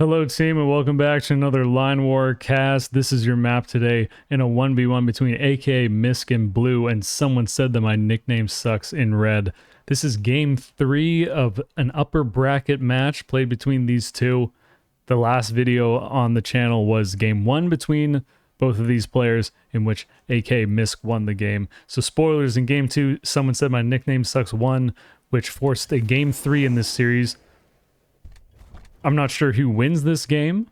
Hello team and welcome back to another Line War cast. This is your map today in a 1v1 between akamisc in blue and Someone Said That My Nickname Sucks in red. This is game 3 of an upper bracket match played between these two. The last video on the channel was game 1 between both of these players, in which akamisc won the game. So spoilers, in game 2, Someone Said My Nickname Sucks won, which forced a game 3 in this series. I'm not sure who wins this game,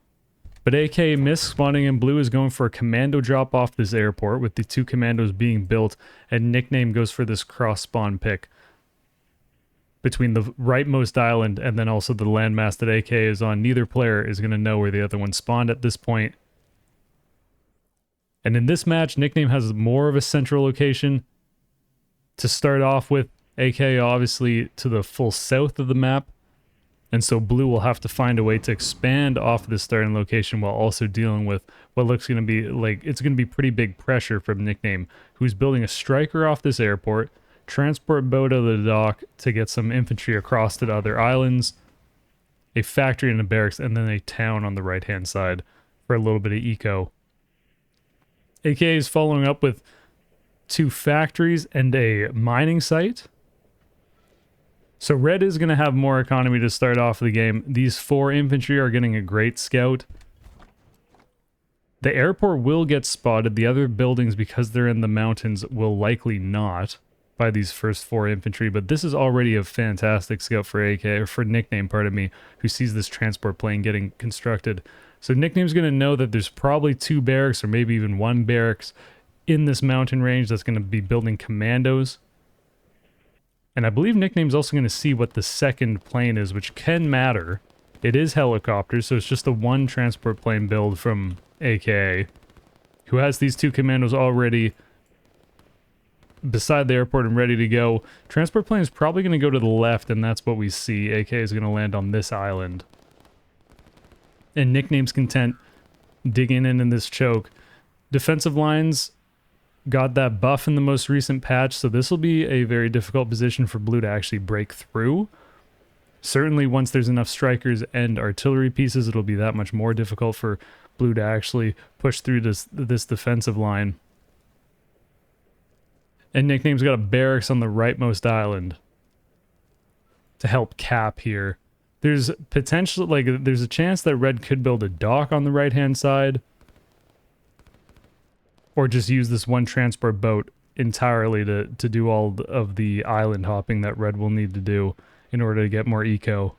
but akamisc spawning in blue is going for a commando drop off this airport with the two commandos being built, and Nickname goes for this cross spawn pick between the rightmost island and then also the landmass that AK is on. Neither player is going to know where the other one spawned at this point. And in this match, Nickname has more of a central location to start off with. AK obviously to the full south of the map. And so blue will have to find a way to expand off this starting location while also dealing with what looks going to be like, it's going to be pretty big pressure from Nickname, who's building a striker off this airport, transport boat out of the dock to get some infantry across to the other islands, a factory and a barracks, and then a town on the right-hand side for a little bit of eco. AK is following up with 2 factories and a mining site. So red is going to have more economy to start off the game. These 4 infantry are getting a great scout. The airport will get spotted. The other buildings, because they're in the mountains, will likely not by these first 4 infantry. But this is already a fantastic scout for AK, or for Nickname, pardon me, who sees this transport plane getting constructed. So Nickname's going to know that there's probably 2 barracks or maybe even 1 barracks in this mountain range that's going to be building commandos. And I believe Nickname's also going to see what the second plane is, which can matter. It is helicopters, so it's just a 1 transport plane build from AKA, who has these 2 commandos already beside the airport and ready to go. Transport plane is probably going to go to the left, and that's what we see. AK is going to land on this island. And Nickname's content digging in this choke. Defensive lines got that buff in the most recent patch, so this will be a very difficult position for blue to actually break through. Certainly once there's enough strikers and artillery pieces, it'll be that much more difficult for blue to actually push through this defensive line. And Nickname's got a barracks on the rightmost island to help cap here. There's potential, there's a chance that red could build a dock on the right-hand side, or just use this 1 transport boat entirely to do all of the island hopping that red will need to do in order to get more eco.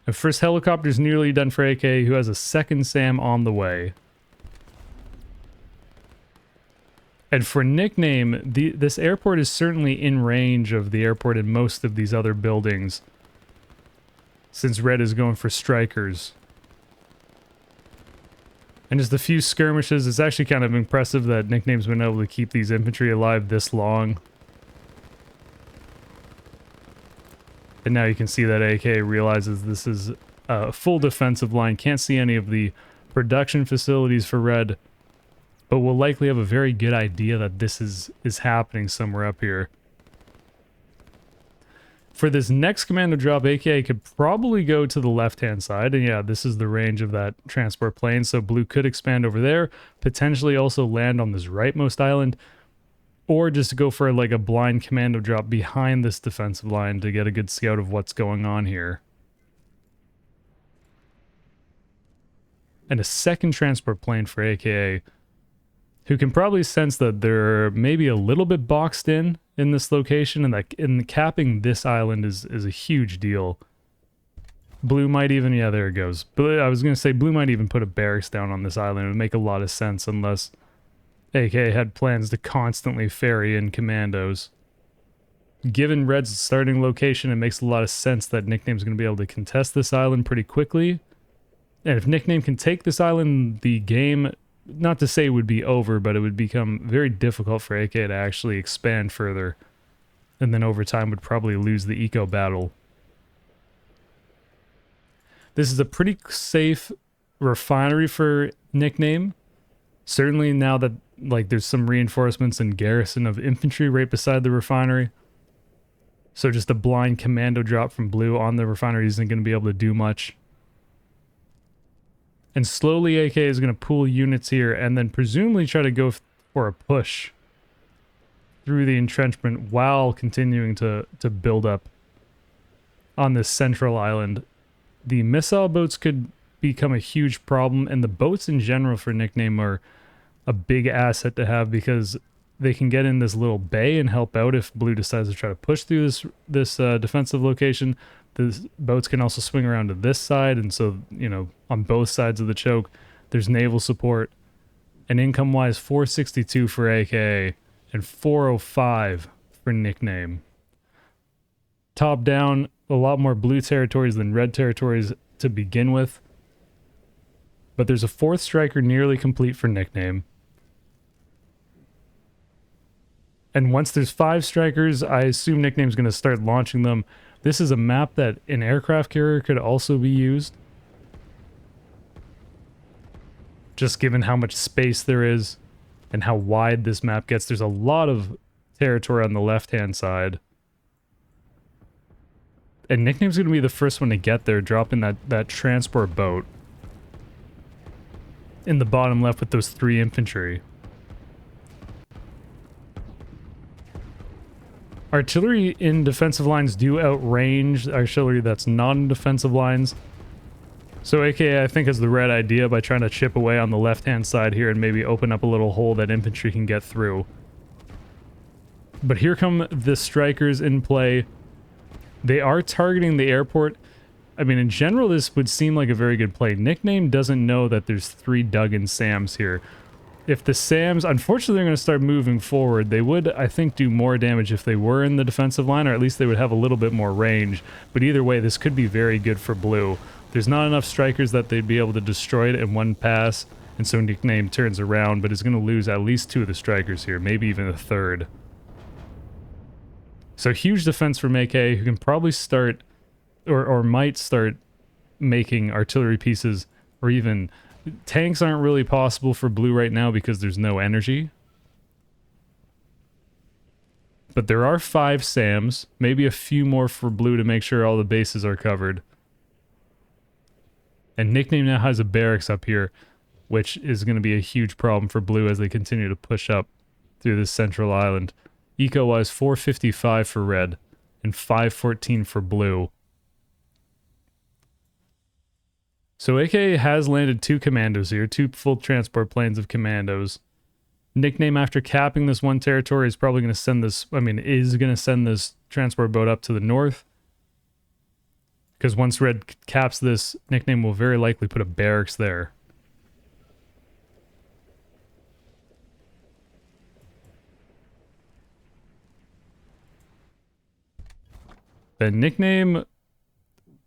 The first helicopter's nearly done for AK, who has a second SAM on the way. And for Nickname, this airport is certainly in range of the airport in most of these other buildings, since red is going for strikers. And just a few skirmishes. It's actually kind of impressive that Nickname's been able to keep these infantry alive this long. And now you can see that AK realizes this is a full defensive line. Can't see any of the production facilities for red, but will likely have a very good idea that this is happening somewhere up here. For this next commando drop, AK could probably go to the left-hand side. And yeah, this is the range of that transport plane. So blue could expand over there, potentially also land on this rightmost island, or just go for like a blind commando drop behind this defensive line to get a good scout of what's going on here. And a second transport plane for AKA, who can probably sense that they're maybe a little bit boxed in this location, and that in capping this island is a huge deal. Blue might even, yeah, there it goes. But I was going to say blue might even put a barracks down on this island. It would make a lot of sense unless AK had plans to constantly ferry in commandos. Given red's starting location, it makes a lot of sense that Nickname's going to be able to contest this island pretty quickly. And if Nickname can take this island, the game, not to say it would be over, but it would become very difficult for AK to actually expand further. And then over time would probably lose the eco battle. This is a pretty safe refinery for Nickname. Certainly now that there's some reinforcements and garrison of infantry right beside the refinery. So just a blind commando drop from blue on the refinery isn't going to be able to do much. And slowly AK is going to pool units here and then presumably try to go for a push through the entrenchment while continuing to build up on this central island. The missile boats could become a huge problem, and the boats in general for Nickname are a big asset to have because they can get in this little bay and help out if blue decides to try to push through this defensive location. The boats can also swing around to this side, and so, you know, on both sides of the choke, there's naval support. And income-wise, 462 for AKA and 405 for Nickname. Top down, a lot more blue territories than red territories to begin with. But there's a fourth striker nearly complete for Nickname. And once there's 5 strikers, I assume Nickname's going to start launching them. This is a map that an aircraft carrier could also be used. Just given how much space there is and how wide this map gets, there's a lot of territory on the left-hand side. And Nickname's going to be the first one to get there, dropping that transport boat in the bottom left with those 3 infantry. Artillery in defensive lines do outrange artillery that's not in defensive lines. So AKA, I think, has the right idea by trying to chip away on the left-hand side here and maybe open up a little hole that infantry can get through. But here come the strikers in play. They are targeting the airport. I mean, in general, this would seem like a very good play. Nickname doesn't know that there's 3 Duggan SAMs here. If the SAMs, unfortunately, they're going to start moving forward. They would, I think, do more damage if they were in the defensive line, or at least they would have a little bit more range. But either way, this could be very good for blue. There's not enough strikers that they'd be able to destroy it in one pass, and so Nickname turns around, but is going to lose at least 2 of the strikers here, maybe even a third. So huge defense from AK, who can probably start, or might start making artillery pieces, or even... Tanks aren't really possible for blue right now because there's no energy. But there are 5 SAMs, maybe a few more for blue to make sure all the bases are covered. And Nickname now has a barracks up here, which is going to be a huge problem for blue as they continue to push up through this central island. Eco-wise, 455 for red and 514 for blue. So AK has landed 2 commandos here, 2 full transport planes of commandos. Nickname, after capping this one territory, is probably going to send this, is going to send this transport boat up to the north. Because once red caps this, Nickname will very likely put a barracks there. The Nickname...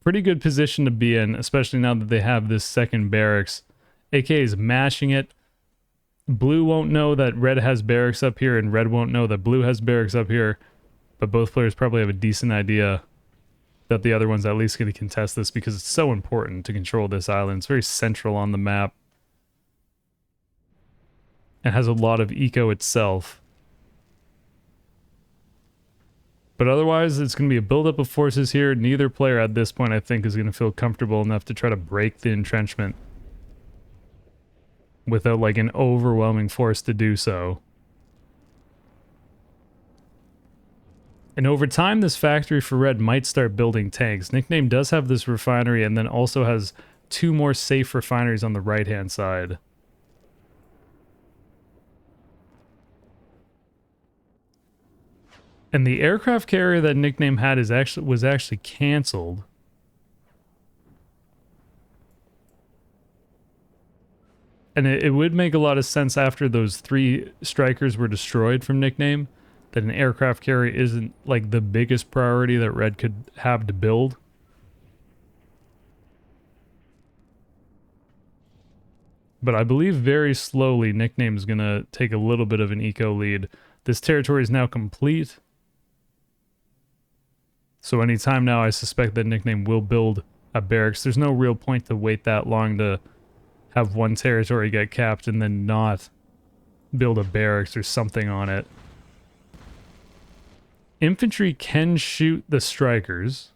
pretty good position to be in, especially now that they have this second barracks. AK is mashing it. Blue won't know that red has barracks up here, and red won't know that blue has barracks up here. But both players probably have a decent idea that the other one's at least going to contest this because it's so important to control this island. It's very central on the map. It has a lot of eco itself. But otherwise, it's going to be a buildup of forces here. Neither player at this point, I think, is going to feel comfortable enough to try to break the entrenchment without, like, an overwhelming force to do so. And over time, this factory for red might start building tanks. Nickname does have this refinery and then also has 2 more safe refineries on the right-hand side. And the aircraft carrier that Nickname had was actually canceled. And it would make a lot of sense after those 3 strikers were destroyed from Nickname that an aircraft carrier isn't like the biggest priority that red could have to build. But I believe very slowly Nickname is going to take a little bit of an eco lead. This territory is now complete. So anytime now, I suspect that Nickname will build a barracks. There's no real point to wait that long to have one territory get capped and then not build a barracks or something on it. infantry can shoot the strikers,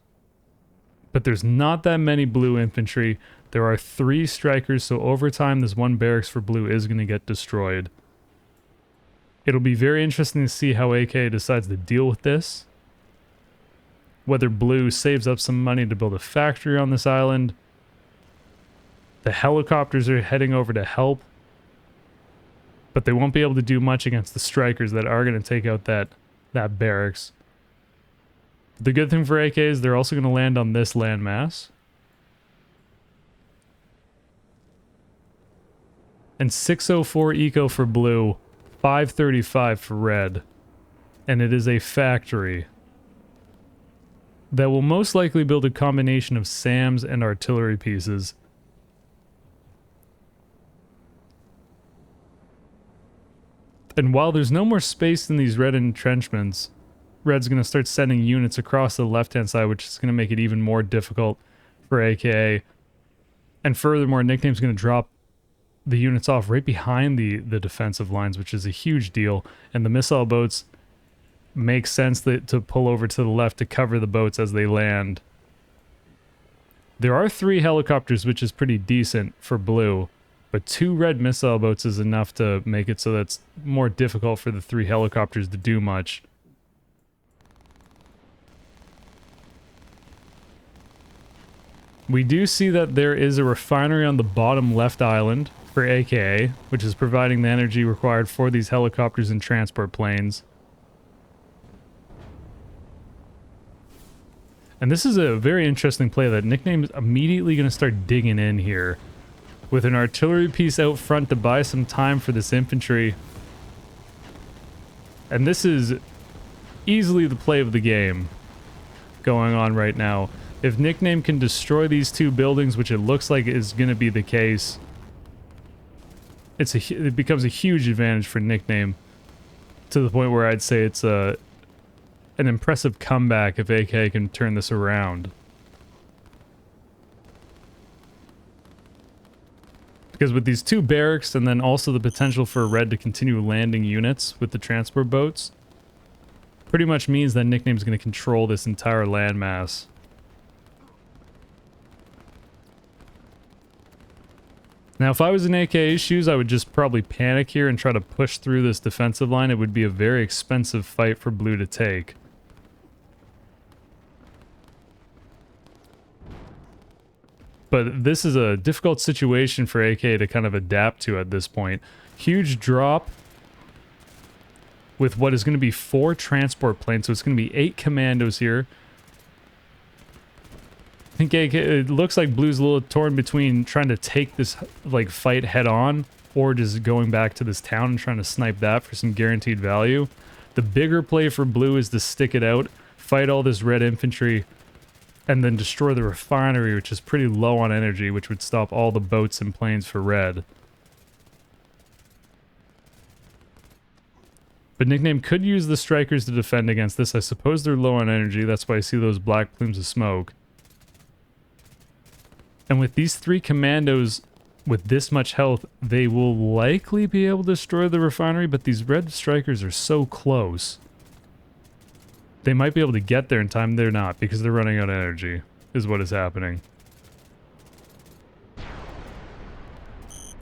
but there's not that many blue infantry. There are 3 strikers, so over time this one barracks for blue is going to get destroyed. It'll be very interesting to see how AK decides to deal with this. Whether blue saves up some money to build a factory on this island. The helicopters are heading over to help, but they won't be able to do much against the strikers that are going to take out that barracks. The good thing for AK is they're also going to land on this landmass. And 604 eco for blue, 535 for red. And it is a factory that will most likely build a combination of SAMs and artillery pieces. And while there's no more space in these red entrenchments, red's going to start sending units across the left-hand side, which is going to make it even more difficult for AKA. And furthermore, Nickname's going to drop the units off right behind the defensive lines, which is a huge deal. And the missile boats make sense to pull over to the left to cover the boats as they land. There are 3 helicopters, which is pretty decent for blue, but 2 red missile boats is enough to make it so that's more difficult for the 3 helicopters to do much. We do see that there is a refinery on the bottom left island for AKA, which is providing the energy required for these helicopters and transport planes. And this is a very interesting play that Nickname is immediately going to start digging in here with an artillery piece out front to buy some time for this infantry. And this is easily the play of the game going on right now. If Nickname can destroy these 2 buildings, which it looks like is going to be the case, it becomes a huge advantage for Nickname, to the point where I'd say it's an impressive comeback if AK can turn this around. Because with these 2 barracks and then also the potential for red to continue landing units with the transport boats, pretty much means that Nickname's going to control this entire landmass. Now, if I was in AKA's shoes, I would just probably panic here and try to push through this defensive line. It would be a very expensive fight for blue to take. But this is a difficult situation for AK to kind of adapt to at this point. Huge drop with what is going to be 4 transport planes, so it's going to be 8 commandos here. I think AK, it looks like blue's a little torn between trying to take this like fight head on or just going back to this town and trying to snipe that for some guaranteed value. The bigger play for blue is to stick it out, fight all this red infantry, and then destroy the refinery, which is pretty low on energy, which would stop all the boats and planes for red. But Nickname could use the strikers to defend against this. I suppose they're low on energy, that's why I see those black plumes of smoke. And with these 3 commandos with this much health, they will likely be able to destroy the refinery, but these red strikers are so close. They might be able to get there in time. They're not, because they're running out of energy, is what is happening.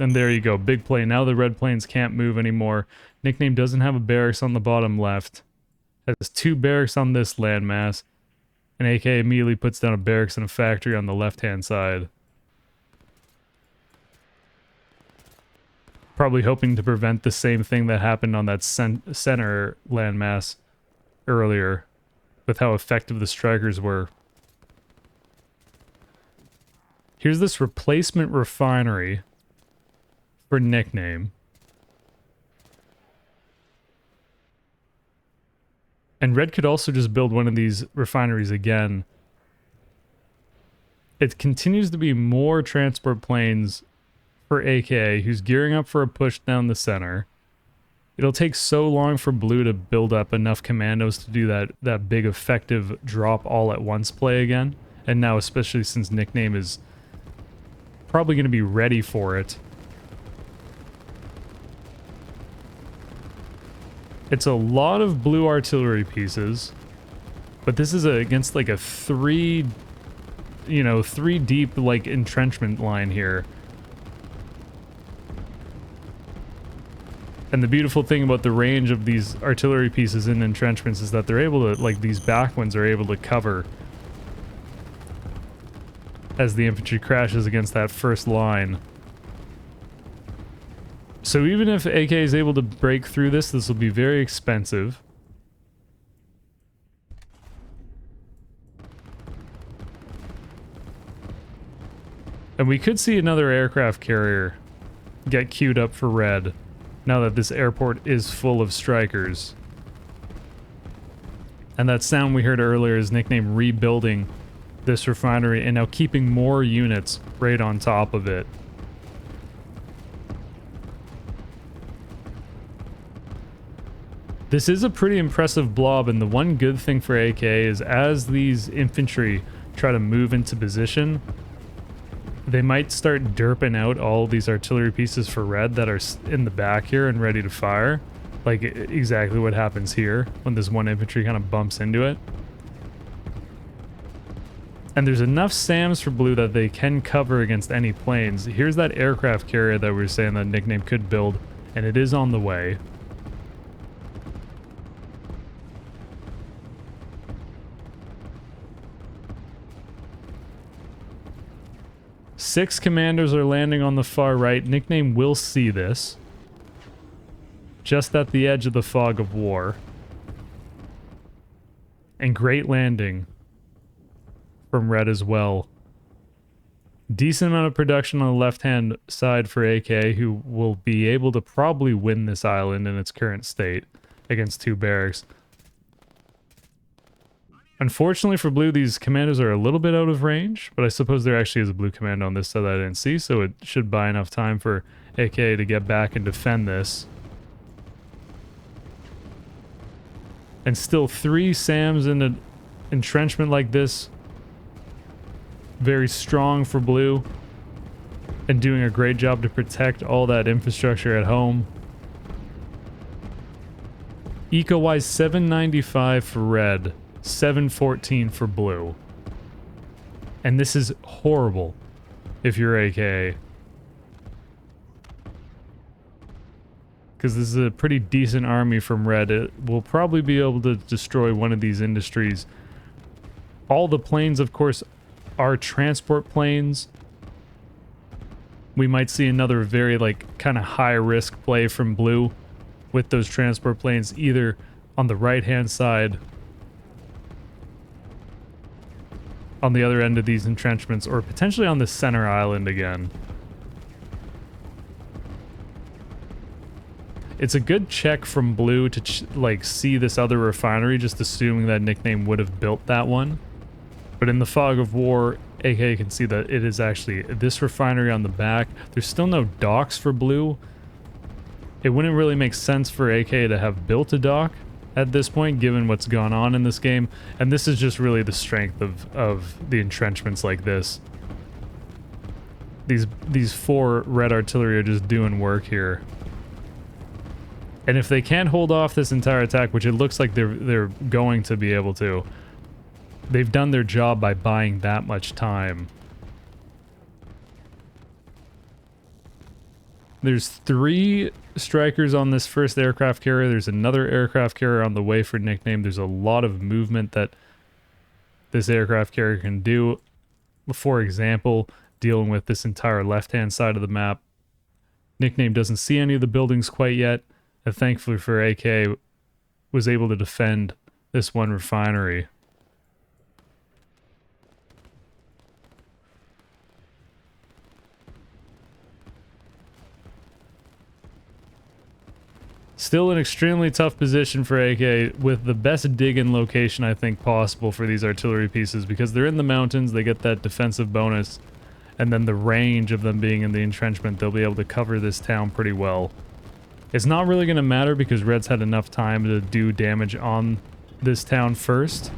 And there you go, big play. Now the red planes can't move anymore. Nickname doesn't have a barracks on the bottom left. Has 2 barracks on this landmass. And AK immediately puts down a barracks and a factory on the left-hand side. Probably hoping to prevent the same thing that happened on that center landmass earlier, with how effective the strikers were. Here's this replacement refinery for Nickname. And red could also just build one of these refineries again. It continues to be more transport planes for AK, who's gearing up for a push down the center. It'll take so long for blue to build up enough commandos to do that big effective drop all at once play again. And now, especially since Nickname is probably going to be ready for it. It's a lot of blue artillery pieces. But this is against like a three deep like entrenchment line here. And the beautiful thing about the range of these artillery pieces in entrenchments is that they're able to, like, these back ones are able to cover as the infantry crashes against that first line. So even if AK is able to break through this, this will be very expensive. And we could see another aircraft carrier get queued up for red, now that this airport is full of strikers. And that sound we heard earlier is nicknamed rebuilding this refinery and now keeping more units right on top of it. This is a pretty impressive blob, and the one good thing for AK is as these infantry try to move into position, they might start derping out all these artillery pieces for red that are in the back here and ready to fire. Like exactly what happens here when this one infantry kind of bumps into it. And there's enough SAMs for blue that they can cover against any planes. Here's that aircraft carrier that we were saying that nickname could build, and it is on the way. Six commanders are landing on the far right. Nickname will see this. Just at the edge of the fog of war. And great landing from red as well. Decent amount of production on the left-hand side for AK, who will be able to probably win this island in its current state against two barracks. Unfortunately for blue, these commandos are a little bit out of range, but I suppose there actually is a blue commando on this side that I didn't see, so it should buy enough time for AK to get back and defend this. And still 3 SAMs in an entrenchment like this. Very strong for blue. And doing a great job to protect all that infrastructure at home. Eco-wise, 795 for red. 714 for blue. And this is horrible if you're AK. Because this is a pretty decent army from red. It will probably be able to destroy one of these industries. All the planes, of course, are transport planes. We might see another very, like, kind of high-risk play from blue with those transport planes, either on the right-hand side on the other end of these entrenchments, or potentially on the center island again. It's a good check from blue to like see this other refinery, just assuming that nickname would have built that one. But in the fog of war, AK can see that it is actually this refinery on the back. There's still no docks for blue. It wouldn't really make sense for AK to have built a dock at this point, given what's gone on in this game, and this is just really the strength of the entrenchments like this. These 4 red artillery are just doing work here. And if they can't hold off this entire attack, which it looks like they're going to be able to, they've done their job by buying that much time. There's 3 strikers on this first aircraft carrier. There's another aircraft carrier on the way for nickname. There's a lot of movement that this aircraft carrier can do. For example, dealing with this entire left-hand side of the map. Nickname doesn't see any of the buildings quite yet, and thankfully for AK, was able to defend this one refinery. Still an extremely tough position for AK, with the best dig-in location I think possible for these artillery pieces, because they're in the mountains, they get that defensive bonus, and then the range of them being in the entrenchment, they'll be able to cover this town pretty well. It's not really going to matter because Red's had enough time to do damage on this town first,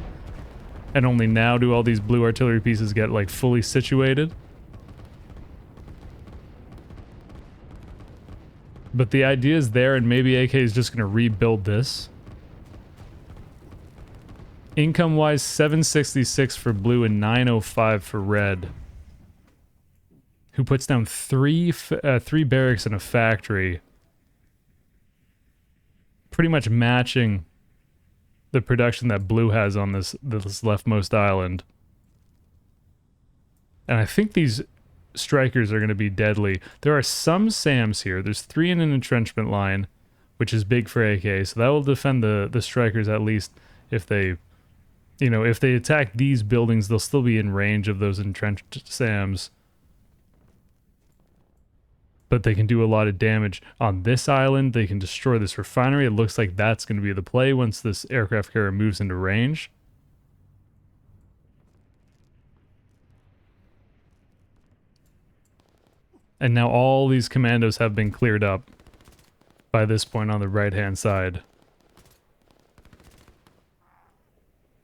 and only now do all these blue artillery pieces get like fully situated. But the idea is there, and maybe AK is just going to rebuild this Income-wise, 766 for blue and 905 for red. Who puts down three barracks and a factory. Pretty much matching the production that blue has on this leftmost island. And I think these strikers are going to be deadly. There are some SAMs here. There's 3 in an entrenchment line, which is big for AK, so that will defend the strikers at least if they, you know, if they attack these buildings, they'll still be in range of those entrenched SAMs. But they can do a lot of damage on this island. They can destroy this refinery. It looks like that's going to be the play once this aircraft carrier moves into range. And now all these commandos have been cleared up by this point on the right-hand side.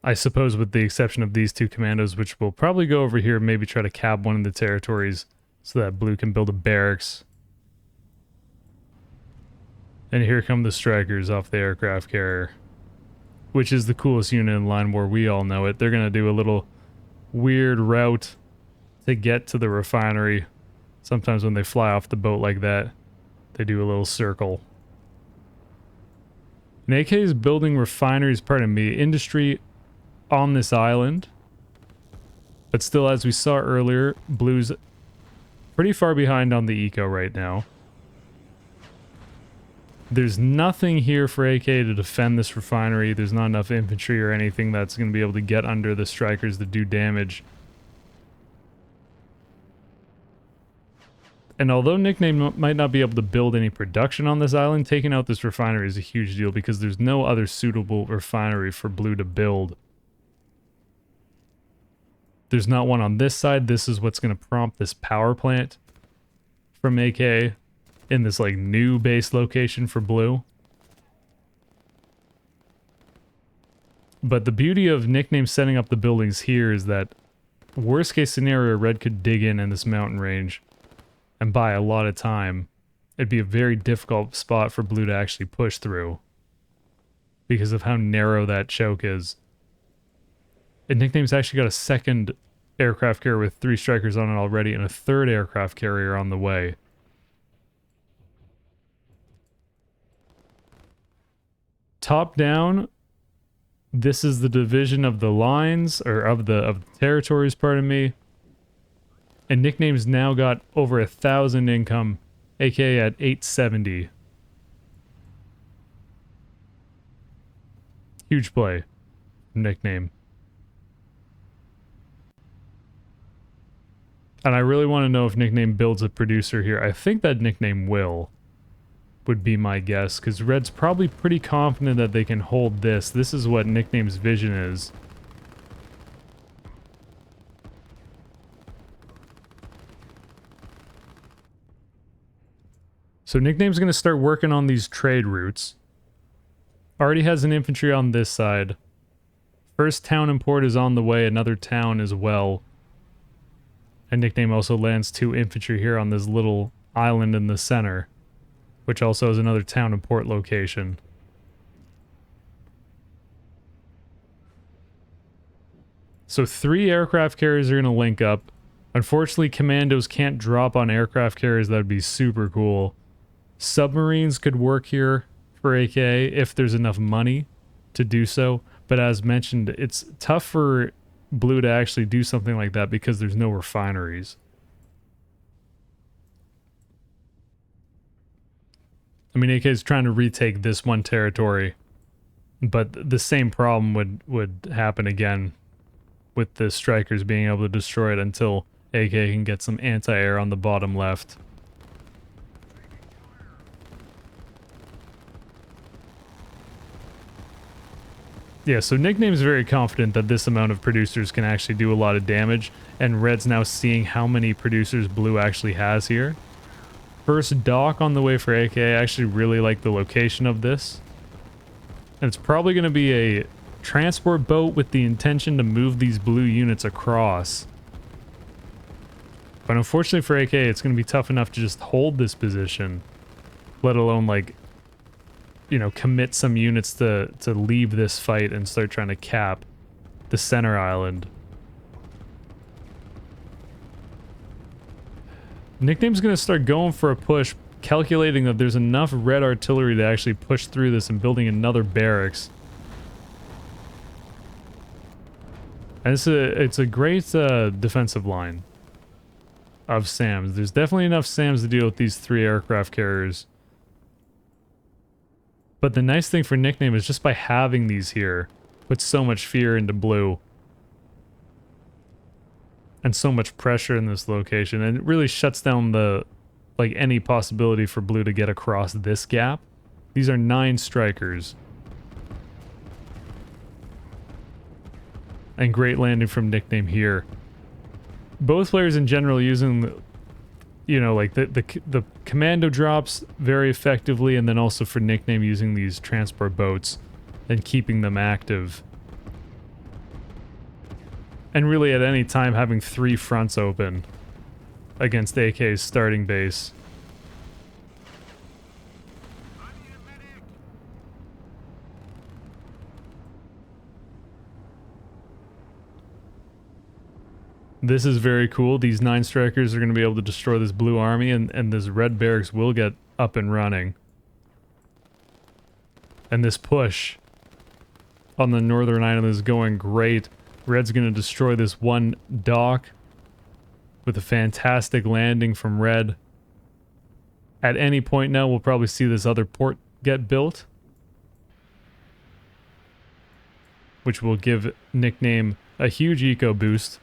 I suppose with the exception of these 2 commandos, which will probably go over here and maybe try to cap one of the territories so that blue can build a barracks. And here come the strikers off the aircraft carrier, which is the coolest unit in Line War. We all know it. They're going to do a little weird route to get to the refinery. Sometimes when they fly off the boat like that, they do a little circle. And AK is building refineries, pardon me, industry on this island. But still, as we saw earlier, blue's pretty far behind on the eco right now. There's nothing here for AK to defend this refinery. There's not enough infantry or anything that's going to be able to get under the strikers to do damage. And although Nickname might not be able to build any production on this island, taking out this refinery is a huge deal because there's no other suitable refinery for blue to build. There's not one on this side. This is what's going to prompt this power plant from AK in this like new base location for blue. But the beauty of Nickname setting up the buildings here is that worst case scenario, red could dig in this mountain range and buy a lot of time. It'd be a very difficult spot for blue to actually push through because of how narrow that choke is. And Nickname's actually got a second aircraft carrier with 3 strikers on it already and a 3rd aircraft carrier on the way. Top down, this is the division of the lines, or of the territories, pardon me. And Nickname's now got over 1,000 income, aka at 870. Huge play, Nickname. And I really want to know if Nickname builds a producer here. I think that Nickname will, would be my guess, because red's probably pretty confident that they can hold this. This is what Nickname's vision is. So Nickname's going to start working on these trade routes. Already has an infantry on this side. First town and port is on the way, another town as well. And Nickname also lands 2 infantry here on this little island in the center, which also is another town and port location. So 3 aircraft carriers are going to link up. Unfortunately, commandos can't drop on aircraft carriers. That would be super cool. Submarines could work here for AK if there's enough money to do so. But as mentioned, it's tough for blue to actually do something like that because there's no refineries. I mean, AK is trying to retake this one territory, but the same problem would happen again with the strikers being able to destroy it until AK can get some anti-air on the bottom left. Yeah, so Nickname's very confident that this amount of producers can actually do a lot of damage, and red's now seeing how many producers blue actually has here. First dock on the way for AK. I actually really like the location of this. And it's probably going to be a transport boat with the intention to move these blue units across. But unfortunately for AK, it's going to be tough enough to just hold this position, let alone, like, you know, commit some units to leave this fight and start trying to cap the center island. Nickname's going to start going for a push, calculating that there's enough red artillery to actually push through this and building another barracks. And it's a great defensive line of SAMs. There's definitely enough SAMs to deal with these 3 aircraft carriers. But the nice thing for Nickname is just by having these here, puts so much fear into blue. And so much pressure in this location. And it really shuts down the, like, any possibility for blue to get across this gap. These are 9 strikers. And great landing from Nickname here. Both players in general using, you know, like the commando drops very effectively, and then also for Nickname using these transport boats and keeping them active. And really at any time having 3 fronts open against AK's starting base. This is very cool. These 9 strikers are going to be able to destroy this blue army, and this red barracks will get up and running. And this push on the northern island is going great. Red's going to destroy this one dock with a fantastic landing from Red. At any point now, we'll probably see this other port get built, which will give Nickname a huge eco boost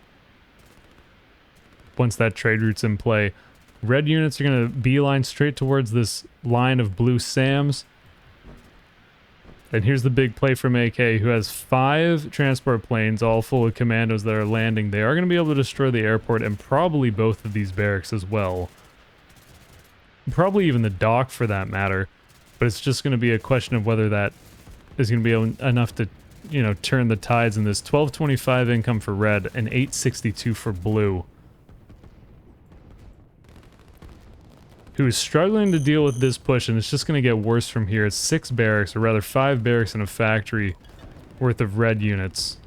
once that trade route's in play. Red units are going to beeline straight towards this line of blue SAMs. And here's the big play from AK, who has 5 transport planes, all full of commandos that are landing. They are going to be able to destroy the airport and probably both of these barracks as well. Probably even the dock for that matter. But it's just going to be a question of whether that is going to be enough to, you know, turn the tides in this. 1225 income for Red and 862 for Blue, who is struggling to deal with this push, and it's just going to get worse from here. It's 6 barracks, or rather 5 barracks and a factory worth of red units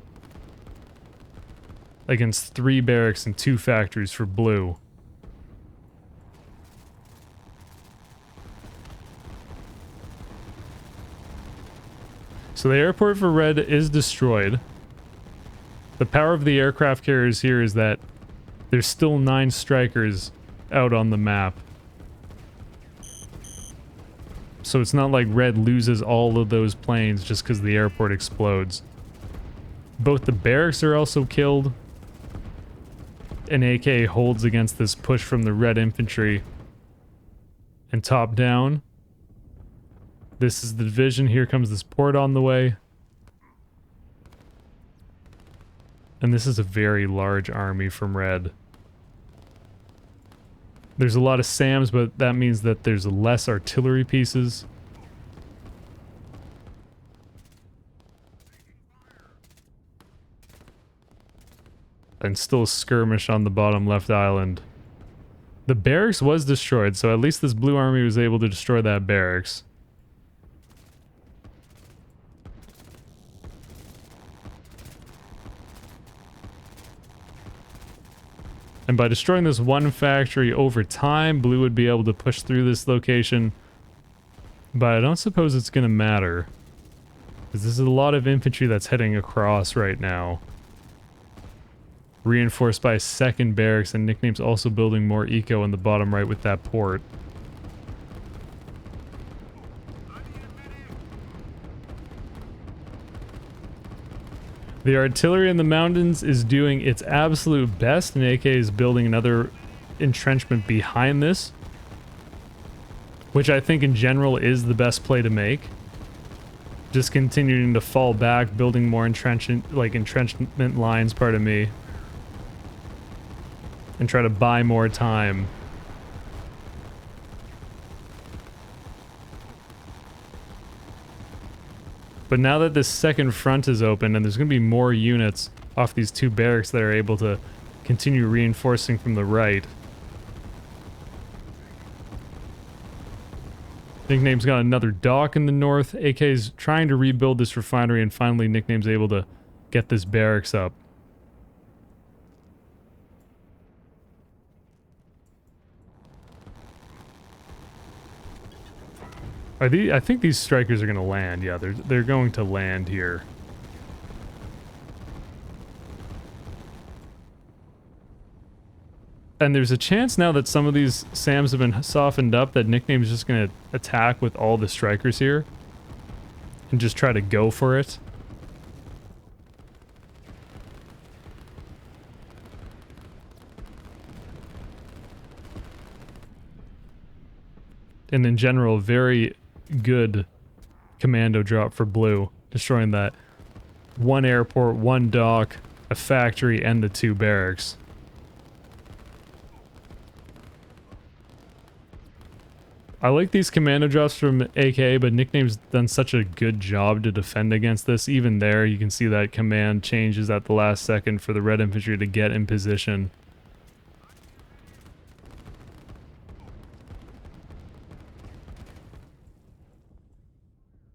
against 3 barracks and 2 factories for blue. So the airport for red is destroyed. The power of the aircraft carriers here is that there's still 9 strikers out on the map. So it's not like red loses all of those planes just because the airport explodes. Both the barracks are also killed. And AK holds against this push from the red infantry. And top down, this is the division. Here comes this port on the way. And this is a very large army from red. There's a lot of SAMs, but that means that there's less artillery pieces. And still a skirmish on the bottom left island. The barracks was destroyed, so at least this blue army was able to destroy that barracks. And by destroying this one factory over time, blue would be able to push through this location. But I don't suppose it's going to matter, because this is a lot of infantry that's heading across right now. Reinforced by a 2nd barracks, and Nickname's also building more eco in the bottom right with that port. The artillery in the mountains is doing its absolute best, and AK is building another entrenchment behind this, which I think in general is the best play to make. Just continuing to fall back, building more entrenchment lines, pardon me, and try to buy more time. But now that this 2nd front is open, and there's going to be more units off these 2 barracks that are able to continue reinforcing from the right. Nickname's got another dock in the north. AK's trying to rebuild this refinery, and finally Nickname's able to get this barracks up. I think these strikers are going to land. Yeah, they're going to land here. And there's a chance now that some of these SAMs have been softened up that Nickname's just going to attack with all the strikers here and just try to go for it. And in general, very good commando drop for Blue, destroying that one airport, one dock, a factory, and the 2 barracks. I like these commando drops from AK, but Nickname's done such a good job to defend against this. Even there, you can see that command changes at the last second for the red infantry to get in position.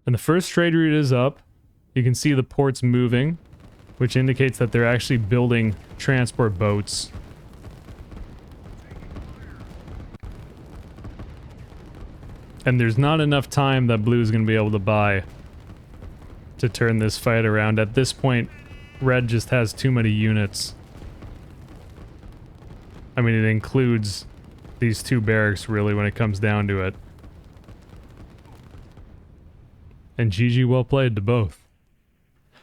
And the first trade route is up. You can see the ports moving, which indicates that they're actually building transport boats. And there's not enough time that Blue is going to be able to buy to turn this fight around. At this point, Red just has too many units. I mean, it includes these 2 barracks, really, when it comes down to it. And GG, well played to both.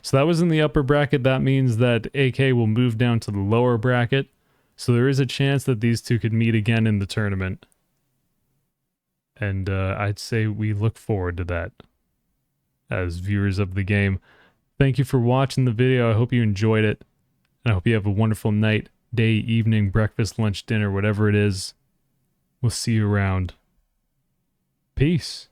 So that was in the upper bracket. That means that AK will move down to the lower bracket. So there is a chance that these 2 could meet again in the tournament. And I'd say we look forward to that as viewers of the game. Thank you for watching the video. I hope you enjoyed it. And I hope you have a wonderful night, day, evening, breakfast, lunch, dinner, whatever it is. We'll see you around. Peace.